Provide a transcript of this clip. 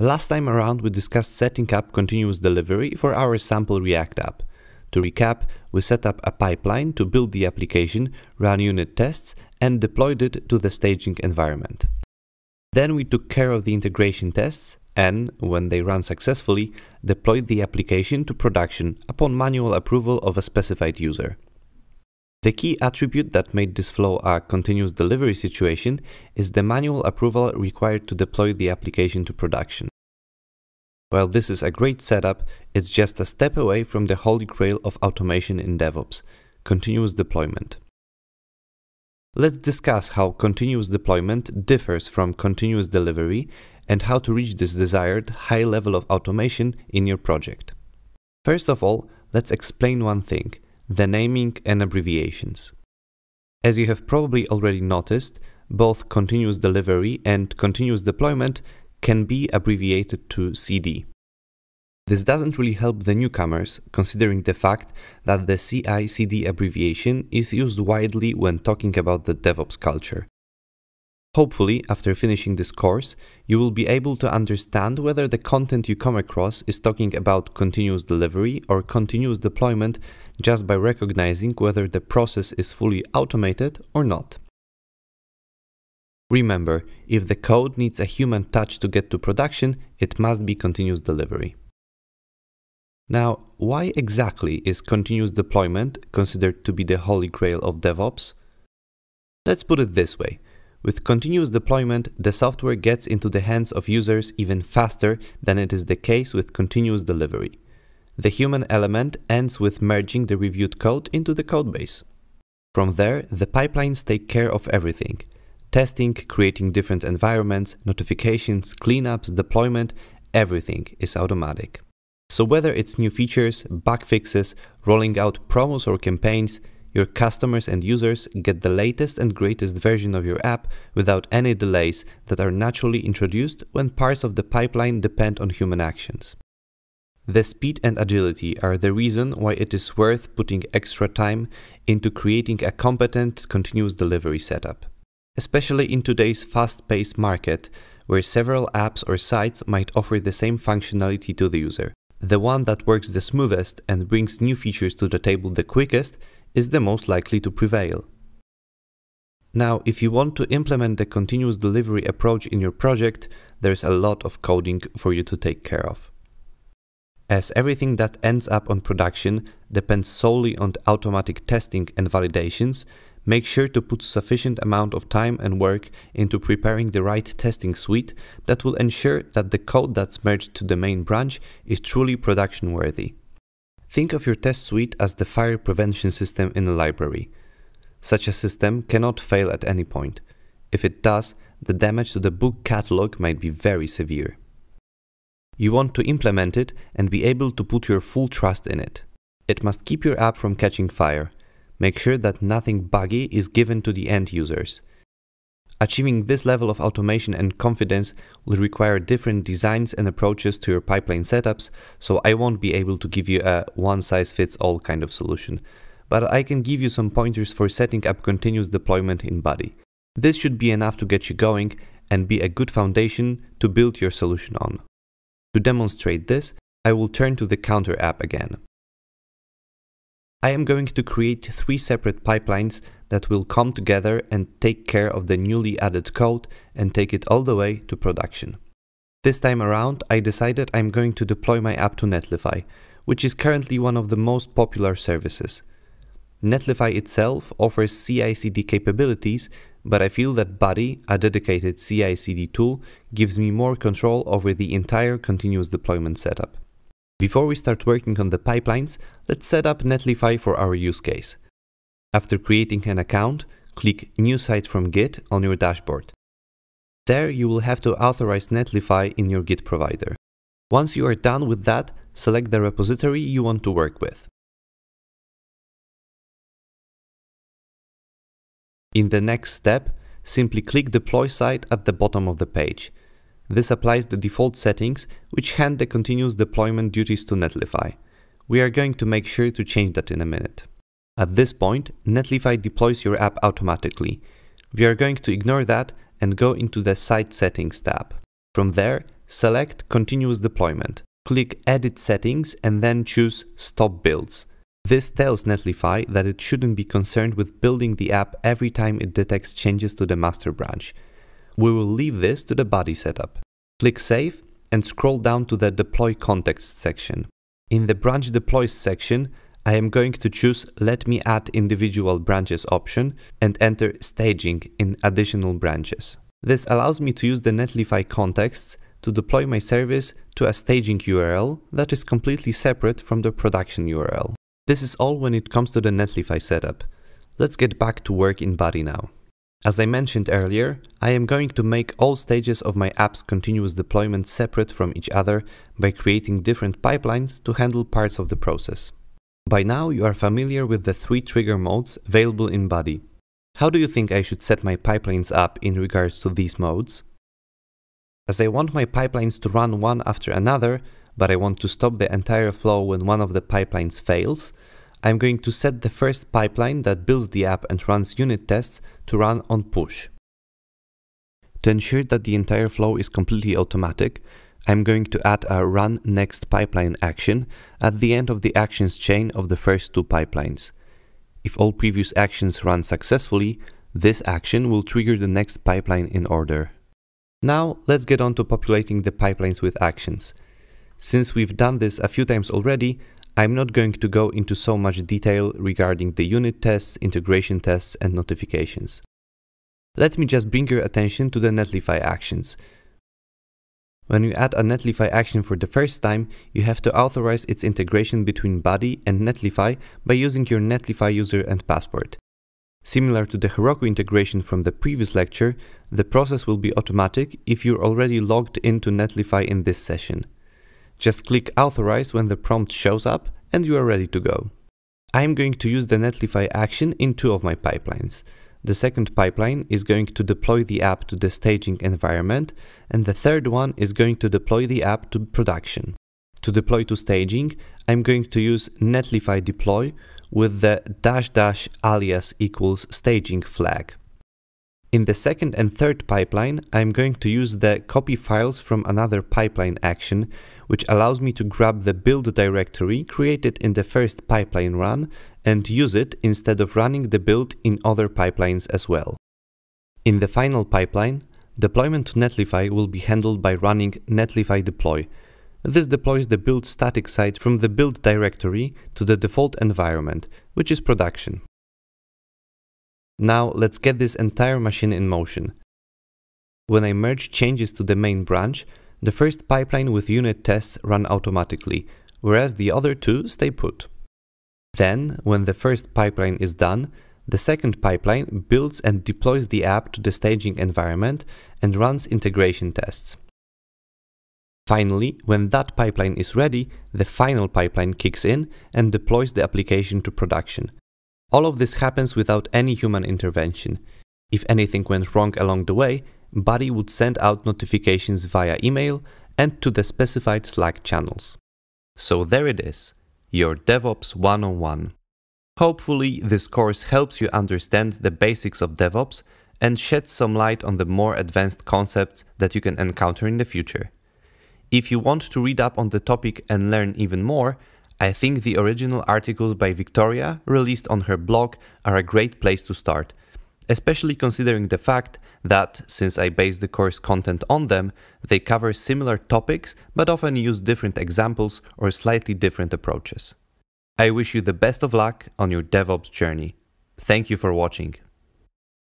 Last time around we discussed setting up continuous delivery for our sample React app. To recap, we set up a pipeline to build the application, run unit tests, and deployed it to the staging environment. Then we took care of the integration tests and, when they ran successfully, deployed the application to production upon manual approval of a specified user. The key attribute that made this flow a continuous delivery situation is the manual approval required to deploy the application to production. While this is a great setup, it's just a step away from the holy grail of automation in DevOps, continuous deployment. Let's discuss how continuous deployment differs from continuous delivery and how to reach this desired high level of automation in your project. First of all, let's explain one thing: the naming and abbreviations. As you have probably already noticed, both continuous delivery and continuous deployment can be abbreviated to CD. This doesn't really help the newcomers, considering the fact that the CI/CD abbreviation is used widely when talking about the DevOps culture. Hopefully, after finishing this course, you will be able to understand whether the content you come across is talking about continuous delivery or continuous deployment just by recognizing whether the process is fully automated or not. Remember, if the code needs a human touch to get to production, it must be continuous delivery. Now, why exactly is continuous deployment considered to be the holy grail of DevOps? Let's put it this way. With continuous deployment, the software gets into the hands of users even faster than it is the case with continuous delivery. The human element ends with merging the reviewed code into the codebase. From there, the pipelines take care of everything. Testing, creating different environments, notifications, cleanups, deployment, everything is automatic. So whether it's new features, bug fixes, rolling out promos or campaigns, your customers and users get the latest and greatest version of your app without any delays that are naturally introduced when parts of the pipeline depend on human actions. The speed and agility are the reason why it is worth putting extra time into creating a competent continuous delivery setup. Especially in today's fast-paced market, where several apps or sites might offer the same functionality to the user. The one that works the smoothest and brings new features to the table the quickest is the most likely to prevail. Now, if you want to implement the continuous delivery approach in your project, there's a lot of coding for you to take care of. As everything that ends up on production depends solely on the automatic testing and validations, make sure to put sufficient amount of time and work into preparing the right testing suite that will ensure that the code that's merged to the main branch is truly production-worthy. Think of your test suite as the fire prevention system in a library. Such a system cannot fail at any point. If it does, the damage to the book catalog might be very severe. You want to implement it and be able to put your full trust in it. It must keep your app from catching fire. Make sure that nothing buggy is given to the end users. Achieving this level of automation and confidence will require different designs and approaches to your pipeline setups, so I won't be able to give you a one-size-fits-all kind of solution. But I can give you some pointers for setting up continuous deployment in Buddy. This should be enough to get you going and be a good foundation to build your solution on. To demonstrate this, I will turn to the counter app again. I am going to create 3 separate pipelines that will come together and take care of the newly added code and take it all the way to production. This time around, I decided I'm going to deploy my app to Netlify, which is currently one of the most popular services. Netlify itself offers CI/CD capabilities, but I feel that Buddy, a dedicated CI/CD tool, gives me more control over the entire continuous deployment setup. Before we start working on the pipelines, let's set up Netlify for our use case. After creating an account, click New Site from Git on your dashboard. There you will have to authorize Netlify in your Git provider. Once you are done with that, select the repository you want to work with. In the next step, simply click Deploy Site at the bottom of the page. This applies the default settings, which hand the continuous deployment duties to Netlify. We are going to make sure to change that in a minute. At this point, Netlify deploys your app automatically. We are going to ignore that and go into the Site Settings tab. From there, select Continuous Deployment. Click Edit Settings and then choose Stop Builds. This tells Netlify that it shouldn't be concerned with building the app every time it detects changes to the master branch. We will leave this to the body setup. Click Save and scroll down to the Deploy Context section. In the Branch Deploys section, I am going to choose Let me add individual branches option and enter Staging in additional branches. This allows me to use the Netlify contexts to deploy my service to a staging URL that is completely separate from the production URL. This is all when it comes to the Netlify setup. Let's get back to work in body now. As I mentioned earlier, I am going to make all stages of my app's continuous deployment separate from each other by creating different pipelines to handle parts of the process. By now you are familiar with the 3 trigger modes available in body. How do you think I should set my pipelines up in regards to these modes? As I want my pipelines to run one after another, but I want to stop the entire flow when one of the pipelines fails, I'm going to set the first pipeline that builds the app and runs unit tests to run on push. To ensure that the entire flow is completely automatic, I'm going to add a run next pipeline action at the end of the actions chain of the first 2 pipelines. If all previous actions run successfully, this action will trigger the next pipeline in order. Now let's get on to populating the pipelines with actions. Since we've done this a few times already, I'm not going to go into so much detail regarding the unit tests, integration tests, and notifications. Let me just bring your attention to the Netlify actions. When you add a Netlify action for the first time, you have to authorize its integration between body and Netlify by using your Netlify user and password. Similar to the Heroku integration from the previous lecture, the process will be automatic if you're already logged into Netlify in this session. Just click Authorize when the prompt shows up and you are ready to go. I'm going to use the Netlify action in 2 of my pipelines. The second pipeline is going to deploy the app to the staging environment, and the third one is going to deploy the app to production. To deploy to staging, I'm going to use Netlify deploy with the -- alias equals staging flag. In the second and third pipeline, I'm going to use the copy files from another pipeline action, which allows me to grab the build directory created in the first pipeline run and use it instead of running the build in other pipelines as well. In the final pipeline, deployment to Netlify will be handled by running Netlify deploy. This deploys the build static site from the build directory to the default environment, which is production. Now let's get this entire machine in motion. When I merge changes to the main branch, the first pipeline with unit tests run automatically, whereas the other 2 stay put. Then, when the first pipeline is done, the second pipeline builds and deploys the app to the staging environment and runs integration tests. Finally, when that pipeline is ready, the final pipeline kicks in and deploys the application to production. All of this happens without any human intervention. If anything went wrong along the way, Buddy would send out notifications via email and to the specified Slack channels. So there it is, your DevOps 101. Hopefully this course helps you understand the basics of DevOps and sheds some light on the more advanced concepts that you can encounter in the future. If you want to read up on the topic and learn even more, I think the original articles by Victoria, released on her blog, are a great place to start, especially considering the fact that, since I base the course content on them, they cover similar topics but often use different examples or slightly different approaches. I wish you the best of luck on your DevOps journey. Thank you for watching.